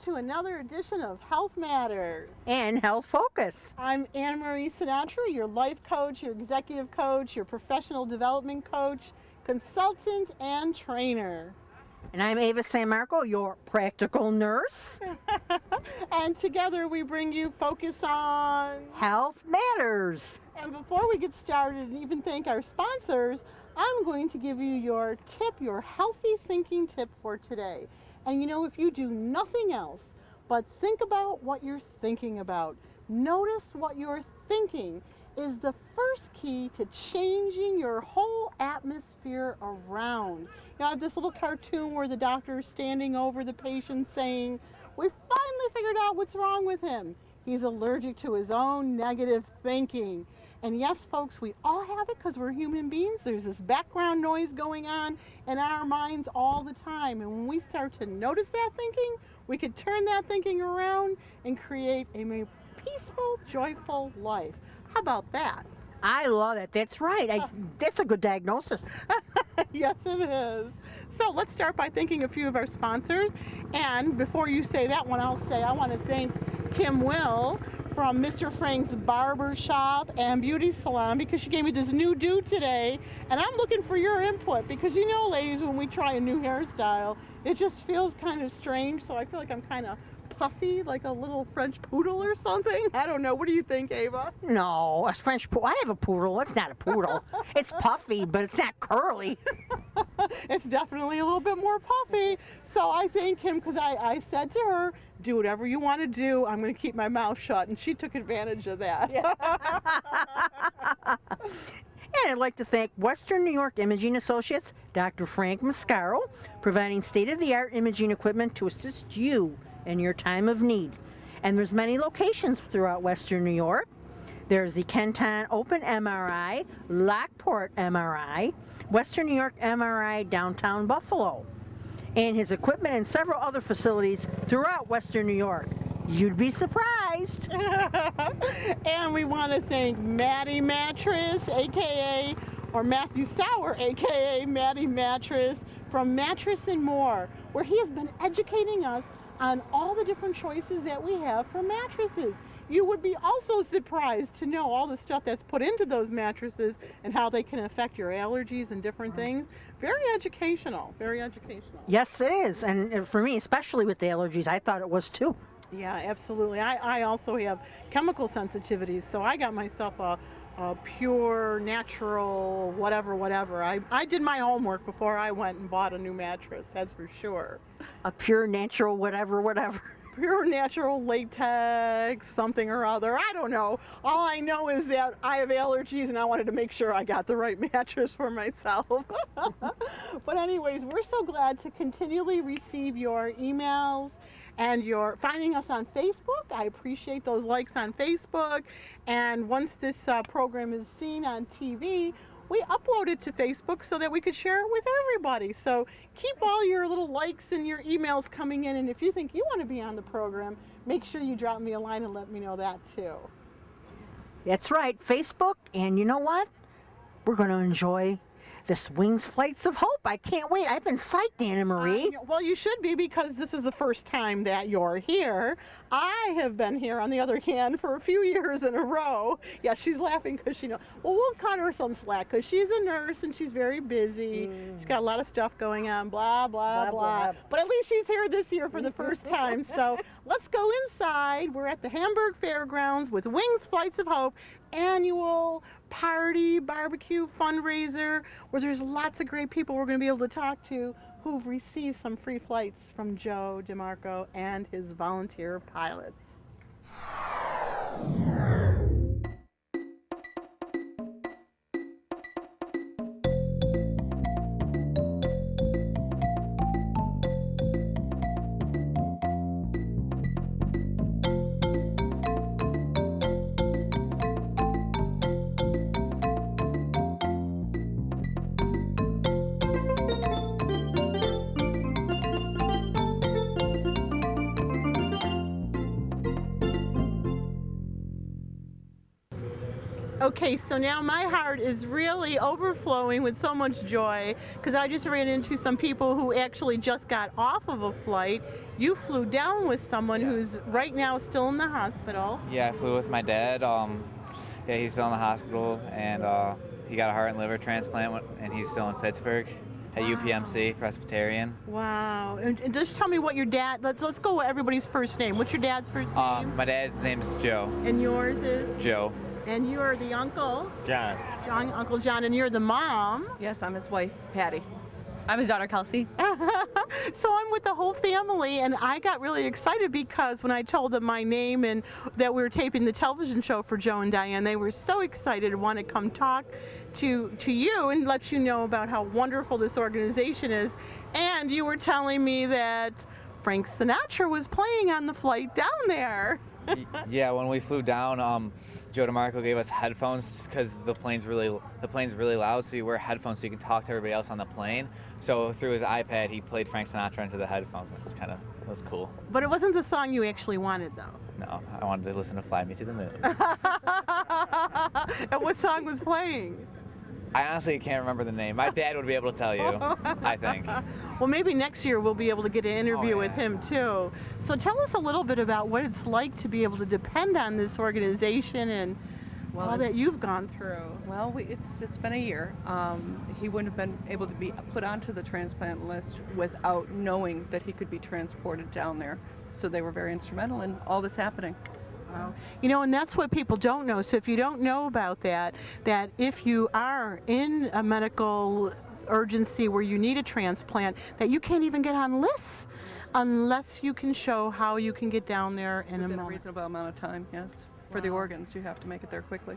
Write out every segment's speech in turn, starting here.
to another edition of Health Matters and Health Focus. I'm Anna Marie Sinatra, your life coach, your executive coach, your professional development coach, consultant, and trainer. And I'm Ava DeMarco, your practical nurse. And together we bring you Focus on Health Matters. And before we get started and even thank our sponsors, I'm going to give you your tip, your healthy thinking tip for today. And you know, if you do nothing else but think about what you're thinking about, notice what you're thinking is the first key to changing your whole atmosphere around. You know, I have this little cartoon where the doctor is standing over the patient saying, "We finally figured out what's wrong with him. He's allergic to his own negative thinking." And yes, folks, we all have it because we're human beings. There's this background noise going on in our minds all the time. And when we start to notice that thinking, we could turn that thinking around and create a more peaceful, joyful life. How about that? I love it. That's right. That's a good diagnosis. Yes, it is. So let's start by thanking a few of our sponsors. And before you say that one, I'll say I want to thank Kim Will from Mr. Frank's Barber Shop and Beauty Salon because she gave me this new do today. And I'm looking for your input because you know, ladies, when we try a new hairstyle, it just feels kind of strange. So I feel like I'm kind of puffy, like a little French poodle or something. I don't know. What do you think, Ava? No, a French poodle. I have a poodle. It's not a poodle. It's puffy, but it's not curly. It's definitely a little bit more puffy. So I thank him because I said to her, do whatever you want to do. I'm going to keep my mouth shut. And she took advantage of that. Yeah. And I'd like to thank Western New York Imaging Associates, Dr. Frank Mascaro, providing state-of-the-art imaging equipment to assist you in your time of need. And there's many locations throughout Western New York. There's the Kenton Open MRI, Lockport MRI, Western New York MRI, downtown Buffalo, and his equipment in several other facilities throughout Western New York. You'd be surprised. And we want to thank Matty Mattress, aka, or Matthew Sauer, aka Matty Mattress, from Mattress and More, where he has been educating us on all the different choices that we have for mattresses. You would be also surprised to know all the stuff that's put into those mattresses and how they can affect your allergies and different things. Very educational, very educational. Yes, it is. And for me, especially with the allergies, I thought it was too. Yeah, absolutely. I also have chemical sensitivities, so I got myself a pure, natural, whatever. I did my homework before I went and bought a new mattress, that's for sure. A pure, natural, whatever. Pure natural latex, something or other. I don't know. All I know is that I have allergies and I wanted to make sure I got the right mattress for myself. But anyways, we're so glad to continually receive your emails and you're finding us on Facebook. I appreciate those likes on Facebook. And once this program is seen on TV, we upload it to Facebook so that we could share it with everybody. So keep all your little likes and your emails coming in. And if you think you want to be on the program, make sure you drop me a line and let me know that too. That's right, Facebook. And you know what? We're going to enjoy this Wings Flights of Hope. I can't wait. I've been psyched, Anna Marie. Well, you should be because this is the first time that you're here. I have been here, on the other hand, for a few years in a row. Yeah, she's laughing because she knows. Well, we'll cut her some slack because she's a nurse and she's very busy. She's got a lot of stuff going on, blah, blah, blah. But at least she's here this year for the first time. So let's go inside. We're at the Hamburg Fairgrounds with Wings Flights of Hope annual party, barbecue, fundraiser, where there's lots of great people we're going to be able to talk to who've received some free flights from Joe DeMarco and his volunteer pilots. Okay, so now my heart is really overflowing with so much joy because I just ran into some people who actually just got off of a flight. You flew down with someone who's right now still in the hospital. Yeah, I flew with my dad. Yeah, he's still in the hospital, and he got a heart and liver transplant, and he's still in Pittsburgh at UPMC Presbyterian. Wow. And just tell me what your dad, let's go with everybody's first name. What's your dad's first name? My dad's name is Joe. And yours is? Joe. And you're the uncle? John. Uncle John, and you're the mom? Yes, I'm his wife, Patty. I'm his daughter, Kelsey. So I'm with the whole family, and I got really excited because when I told them my name and that we were taping the television show for Joe and Diane, they were so excited and want to come talk to you and let you know about how wonderful this organization is. And you were telling me that Frank Sinatra was playing on the flight down there. Yeah, when we flew down, Joe DeMarco gave us headphones because the plane's really loud, so you wear headphones so you can talk to everybody else on the plane. So through his iPad, he played Frank Sinatra into the headphones, and it was cool. But it wasn't the song you actually wanted, though. No, I wanted to listen to Fly Me to the Moon. And what song was playing? I honestly can't remember the name. My dad would be able to tell you, I think. Well, maybe next year we'll be able to get an interview with him too. So tell us a little bit about what it's like to be able to depend on this organization and all that you've gone through. Well, it's been a year. He wouldn't have been able to be put onto the transplant list without knowing that he could be transported down there. So they were very instrumental in all this happening. You know, and that's what people don't know. So if you don't know about that if you are in a medical urgency where you need a transplant, that you can't even get on lists unless you can show how you can get down there in a Within a moment. reasonable amount of time, yes. For the organs, you have to make it there quickly.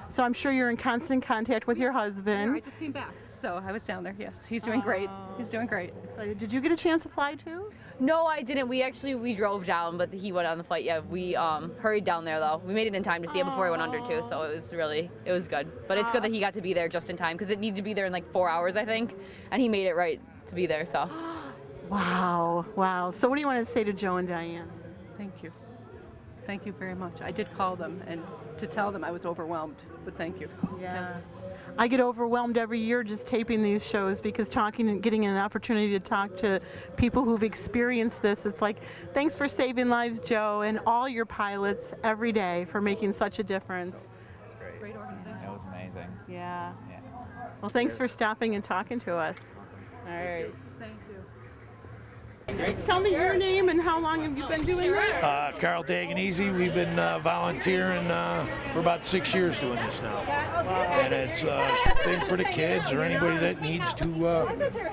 So I'm sure you're in constant contact with your Yeah, husband. I just came back, so I was down there, yes. He's doing great. He's doing great. So did you get a chance to fly too? No, I didn't. We drove down, but he went on the flight. Yeah, we hurried down there though. We made it in time to see it before he went under too, so it was good. But it's good that he got to be there just in time because it needed to be there in like 4 hours, I think, and he made it right to be there. So. Wow. So what do you want to say to Joe and Diane? Thank you. Thank you very much. I did call them and to tell them I was overwhelmed, but thank you. Yes. I get overwhelmed every year just taping these shows because talking and getting an opportunity to talk to people who've experienced this. It's like, thanks for saving lives, Joe, and all your pilots every day for making such a difference. Great organization. It was amazing. Yeah. Yeah. Well, thanks for stopping and talking to us. All right. Thank you. Tell me your name and how long have you been doing this? Carl Daganese. We've been volunteering for about 6 years doing this now. And it's a thing for the kids or anybody that needs to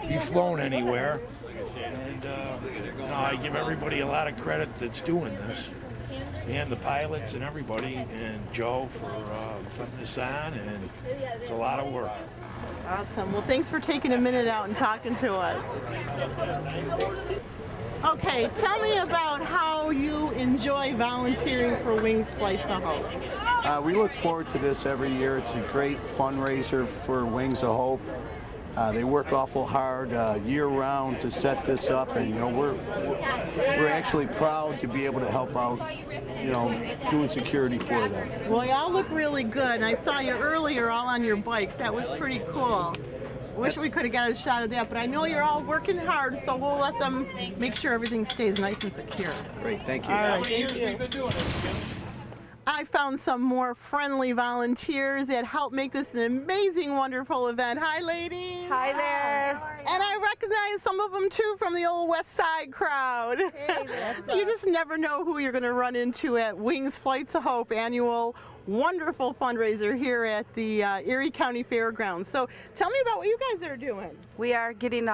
be flown anywhere. And I give everybody a lot of credit that's doing this. And the pilots and everybody, and Joe for putting this on, and it's a lot of work. Awesome. Well, thanks for taking a minute out and talking to us. Okay, tell me about how you enjoy volunteering for Wings Flights of Hope. We look forward to this every year. It's a great fundraiser for Wings of Hope. They work awful hard year-round to set this up, and we're actually proud to be able to help out, doing security for them. Well, y'all look really good. I saw you earlier all on your bikes. That was pretty cool. Wish we could have got a shot of that, but I know you're all working hard, so we'll let them make sure everything stays nice and secure. Great, thank you. All right, thank you. I found some more friendly volunteers that helped make this an amazing, wonderful event. Hi, ladies. Hi there. And I recognize some of them too from the old West Side crowd. You just never know who you're going to run into at Wings Flights of Hope annual wonderful fundraiser here at the Erie County Fairgrounds. So tell me about what you guys are doing. We are getting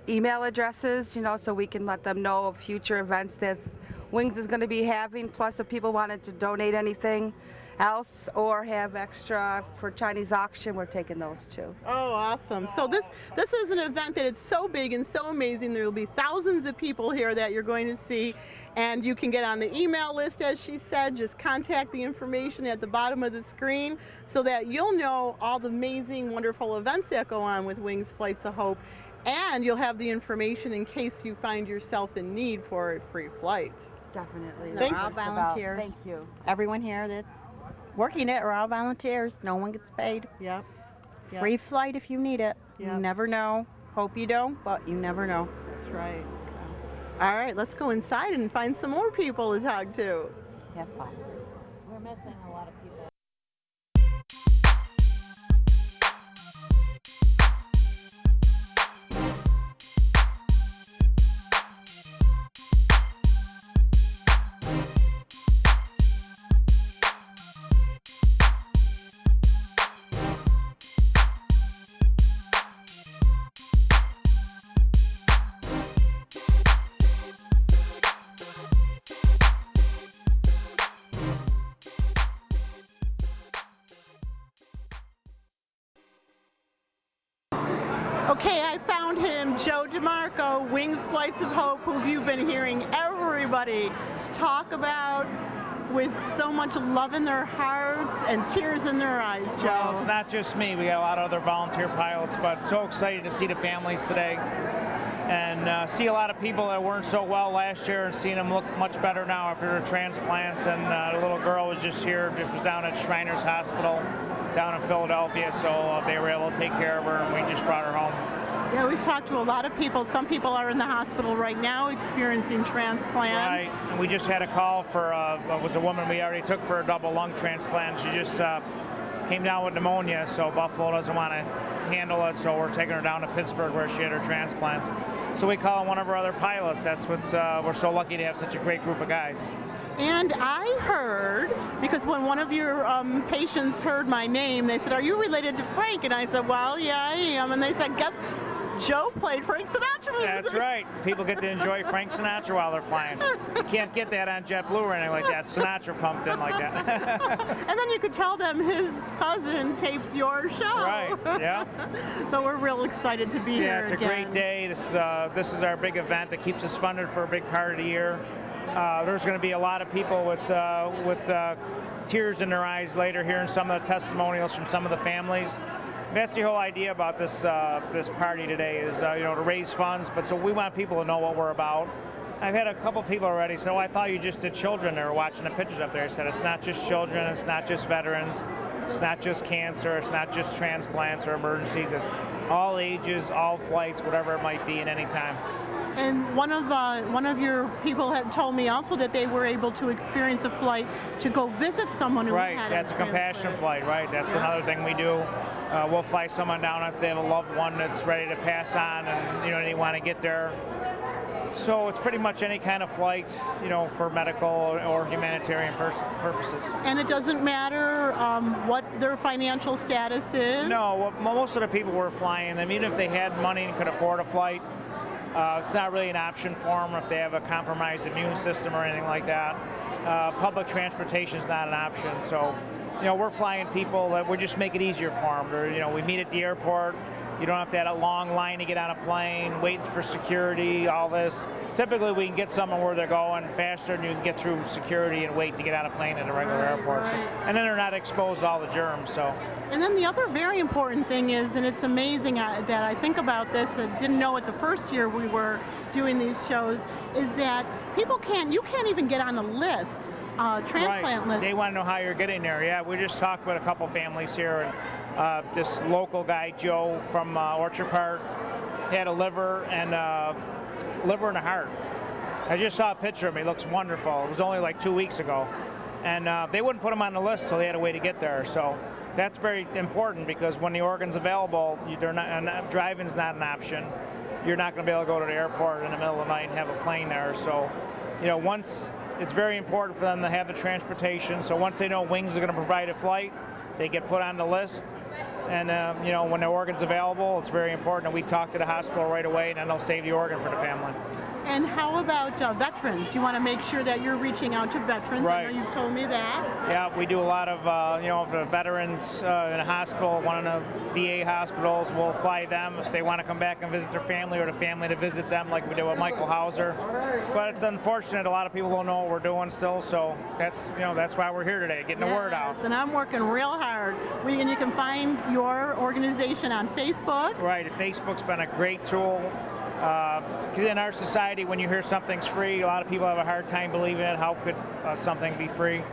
email addresses, so we can let them know of future events that Wings is going to be having, plus if people wanted to donate anything else or have extra for Chinese auction, we're taking those too. Oh, awesome. So this is an event that is so big and so amazing. There will be thousands of people here that you're going to see, and you can get on the email list, as she said. Just contact the information at the bottom of the screen so that you'll know all the amazing, wonderful events that go on with Wings Flights of Hope, and you'll have the information in case you find yourself in need for a free flight. Definitely. Thanks. All volunteers. Thank you. Everyone here that working it are all volunteers. No one gets paid. Yep. Yep. Free flight if you need it. Yep. You never know. Hope you don't, but you never know. That's right. So. All right, let's go inside and find some more people to talk to. Have fun. We're missing a lot of people. Okay, I found him, Joe DeMarco, Wings Flights of Hope, who you've been hearing everybody talk about with so much love in their hearts and tears in their eyes, Joe. Well, it's not just me. We got a lot of other volunteer pilots, but so excited to see the families today and see a lot of people that weren't so well last year and seeing them look much better now after their transplants. And the little girl was just here, was down at Shriners Hospital down in Philadelphia, so they were able to take care of her, and we just brought her home. Yeah, we've talked to a lot of people. Some people are in the hospital right now experiencing transplants. Right, and we just had a call for, was a woman we already took for a double lung transplant. She just came down with pneumonia, so Buffalo doesn't want to handle it, so we're taking her down to Pittsburgh where she had her transplants. So we call one of our other pilots. That's what's, we're so lucky to have such a great group of guys. And I heard, because when one of your patients heard my name, they said, "Are you related to Frank?" And I said, "Well, yeah, I am." And they said, "Guess Joe played Frank Sinatra music." That's right. People get to enjoy Frank Sinatra while they're flying. You can't get that on JetBlue or anything like that. Sinatra pumped in like that. And then you could tell them his cousin tapes your show. Right, yeah. So we're real excited to be here Yeah, it's a again. great day. This is our big event that keeps us funded for a big part of the year. There's going to be a lot of people with tears in their eyes later, hearing some of the testimonials from some of the families. That's the whole idea about this this party today is to raise funds, but so we want people to know what we're about. I've had a couple people already say, "Oh, I thought you just did children." They were watching the pictures up there. I said, "It's not just children. It's not just veterans. It's not just cancer. It's not just transplants or emergencies. It's all ages, all flights, whatever it might be, at any time." And one of your people had told me also that they were able to experience a flight to go visit someone who Right, had that's a compassion transplant. flight, right? That's another thing we do. We'll fly someone down if they have a loved one that's ready to pass on and they want to get there. So it's pretty much any kind of flight, for medical or humanitarian purposes. And it doesn't matter what their financial status is? No, most of the people we're flying, even if they had money and could afford a flight, it's not really an option for them if they have a compromised immune system or anything like that. Public transportation is not an option. So, we're flying people that we just make it easier for them. We meet at the airport. You don't have to have a long line to get on a plane, waiting for security, all this. Typically, we can get someone where they're going faster, and you can get through security and wait to get on a plane at a regular airport. So, and then they're not exposed to all the germs. So. And then the other very important thing is, and it's amazing that I think about this, and didn't know it the first year we were doing these shows, is that you can't even get on a list, transplant list. They want to know how you're getting there. Yeah, we just talked with a couple families here, and this local guy, Joe from Orchard Park, had a liver and a heart. I just saw a picture of him. He looks wonderful. It was only like 2 weeks ago. And they wouldn't put him on the list until he had a way to get there. So that's very important because when the organ's available, driving's not an option. You're not going to be able to go to the airport in the middle of the night and have a plane there. So, once it's very important for them to have the transportation. So once they know Wings is going to provide a flight, they get put on the list. And, when the organ's available, it's very important that we talk to the hospital right away, and then they'll save the organ for the family. And how about veterans? You want to make sure that you're reaching out to veterans. Right. I know you've told me that. Yeah, we do a lot of, the veterans in a hospital, one of the VA hospitals, we'll fly them if they want to come back and visit their family or the family to visit them like we did with Michael Hauser. But it's unfortunate, a lot of people don't know what we're doing still, so that's why we're here today, getting the word out. And I'm working real hard. And you can find your organization on Facebook. Right, Facebook's been a great tool. Because in our society, when you hear something's free, a lot of people have a hard time believing it. How could something be free?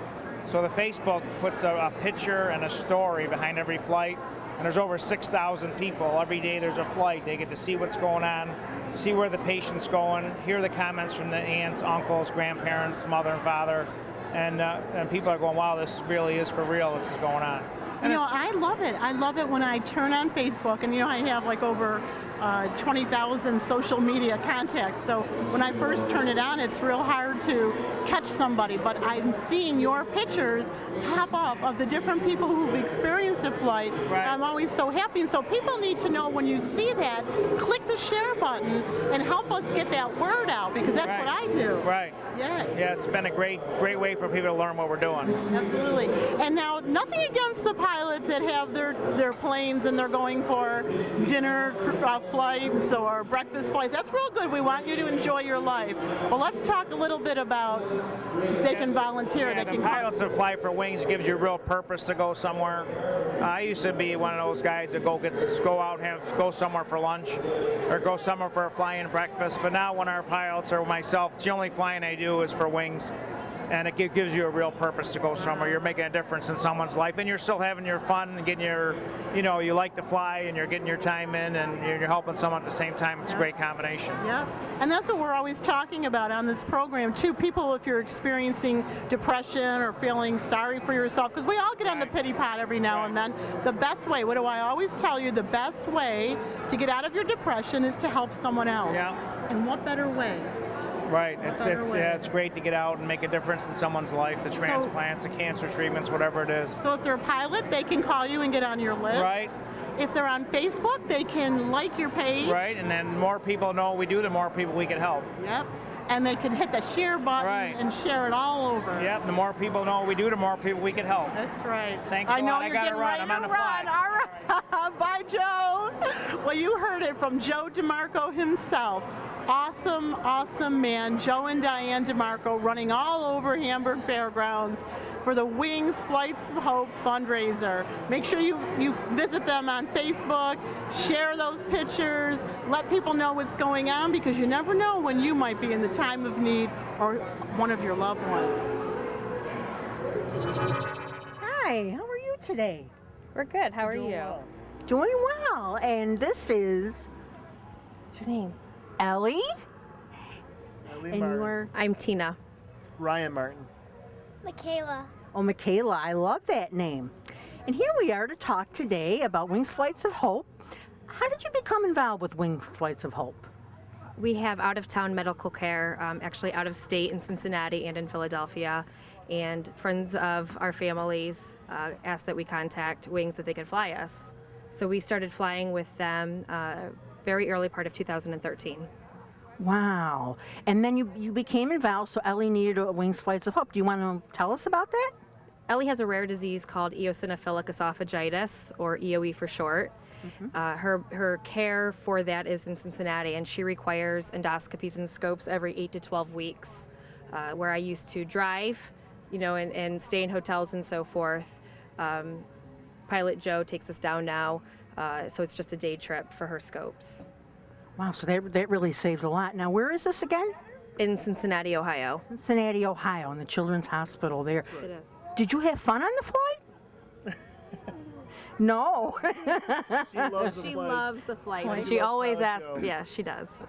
So the Facebook puts a picture and a story behind every flight, and there's over 6,000 people. Every day there's a flight. They get to see what's going on, see where the patient's going, hear the comments from the aunts, uncles, grandparents, mother and father, and people are going, wow, this really is for real. This is going on. And I love it. I love it when I turn on Facebook, and I have like over 20,000 social media contacts. So when I first turn it on, it's real hard to catch somebody. But I'm seeing your pictures pop up of the different people who've experienced a flight. Right. And I'm always so happy. And so people need to know, when you see that, click the share button and help us get that word out, because that's what I do. Right. Yeah. Yeah, it's been a great way for people to learn what we're doing. Absolutely. And now, nothing against the pilots that have their planes and they're going for dinner flights or breakfast flights. That's real good. We want you to enjoy your life. But let's talk a little bit about they can volunteer. Yeah, they the can pilots that fly for Wings gives you a real purpose to go somewhere. I used to be one of those guys that go out and go somewhere for lunch or go somewhere for a fly-in breakfast. But now when our pilots or myself, it's the only flying I do is for Wings. And it gives you a real purpose to go somewhere. You're making a difference in someone's life, and you're still having your fun and getting your, you like to fly, and you're getting your time in, and you're helping someone at the same time. It's a great combination. Yeah, and that's what we're always talking about on this program too. People, if you're experiencing depression or feeling sorry for yourself, because we all get on the pity pot every now and then, the best way, what do I always tell you, the best way to get out of your depression is to help someone else. Yeah. And what better way? Right. It's great to get out and make a difference in someone's life. The transplants, the cancer treatments, whatever it is. So if they're a pilot, they can call you and get on your list. Right. If they're on Facebook, they can like your page. Right. And then more people know what we do, the more people we can help. Yep. And they can hit the share button and share it all over. Yep. The more people know what we do, the more people we can help. That's right. Thanks a I know lot. you're I got to getting run. ready I'm on to the run. fly. All right. Bye, Joe. Well, you heard it from Joe DeMarco himself. Awesome, awesome man, Joe and Diane DeMarco, running all over Hamburg Fairgrounds for the Wings Flights of Hope fundraiser. Make sure you visit them on Facebook, share those pictures, let people know what's going on, because you never know when you might be in the time of need or one of your loved ones. Hi, how are you today? We're good. How are you? Doing well. And this is, What's your name? Ellie. Ellie And Martin. you are, I'm Tina. Ryan Martin. Michaela. oh, Michaela, I love that name. And here we are to talk today about Wings Flights of Hope. How did you become involved with Wings Flights of Hope? We have out-of-town medical care, actually out of state in Cincinnati and in Philadelphia. And friends of our families asked that we contact Wings that they could fly us. So we started flying with them very early part of 2013. Wow. And then you became involved, so Ellie needed a Wings Flights of Hope. Do you want to tell us about that? Ellie has a rare disease called eosinophilic esophagitis, or EOE for short. Her care for that is in Cincinnati, and she requires endoscopies and scopes every 8 to 12 weeks, where I used to drive, and stay in hotels and so forth. Pilot Joe takes us down now, so it's just a day trip for her scopes. Wow, so that really saves a lot. Now, where is this again? In Cincinnati, Ohio. Cincinnati, Ohio, in the Children's Hospital there. It is. Did you have fun on the flight? No. She loves the flights. She always asks. Yeah, she does.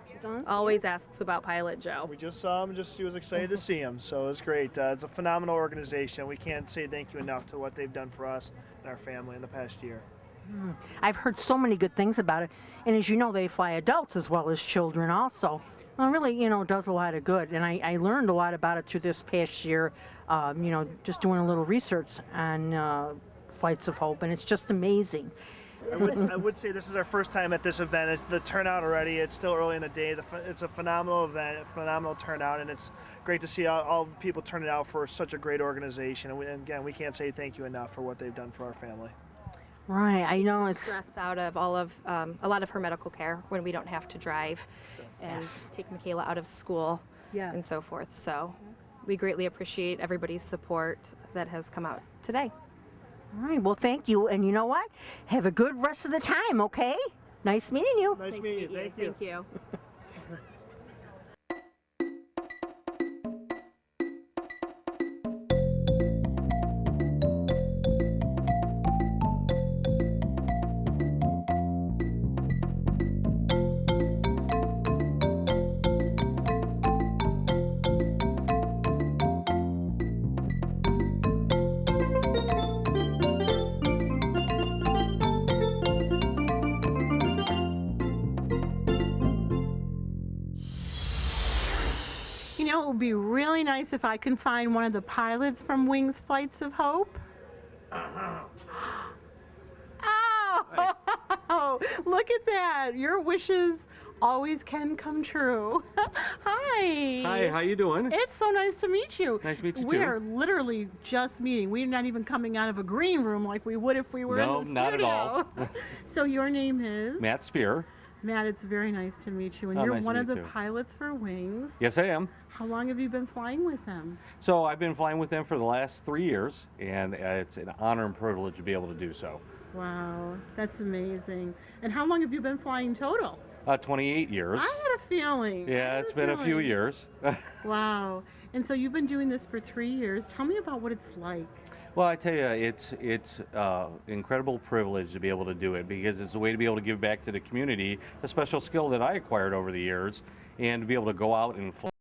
Always asks about Pilot Joe. We just saw him. She was excited to see him, so it's great. It's a phenomenal organization. We can't say thank you enough to what they've done for us and our family in the past year. I've heard so many good things about it. And as you know, they fly adults as well as children also. Well, it really, does a lot of good. And I learned a lot about it through this past year, just doing a little research on Flights of Hope, and it's just amazing. I would say this is our first time at this event. The turnout already, it's still early in the day. It's a phenomenal event, a phenomenal turnout, and it's great to see all the people turning out for such a great organization. And again, we can't say thank you enough for what they've done for our family. Right, I know it's Stress out of a lot of her medical care when we don't have to drive and take Michaela out of school and so forth. So we greatly appreciate everybody's support that has come out today. All right, well, thank you. And you know what? Have a good rest of the time, okay? Nice meeting you. Nice meeting you. Thank you. Thank you. nice if I can find one of the pilots from Wings Flights of Hope? Oh, look at that. Your wishes always can come true. Hi. Hi, how you doing? It's so nice to meet you. Nice to meet you We too. are literally just meeting. We're not even coming out of a green room like we would if we were No, in the not at studio. all. So your name is? Matt Speare. Matt, it's very nice to meet you. And Oh, you're nice to one of meet the you. pilots for Wings. Yes, I am. How long have you been flying with them? So I've been flying with them for the last 3 years, and it's an honor and privilege to be able to do so. Wow, that's amazing. And how long have you been flying total? 28 years. I had a feeling. I Yeah, had it's been a few feeling. years. Wow. And so you've been doing this for 3 years. Tell me about what it's like. Well, I tell you, it's incredible privilege to be able to do it because it's a way to be able to give back to the community, a special skill that I acquired over the years, and to be able to go out and fly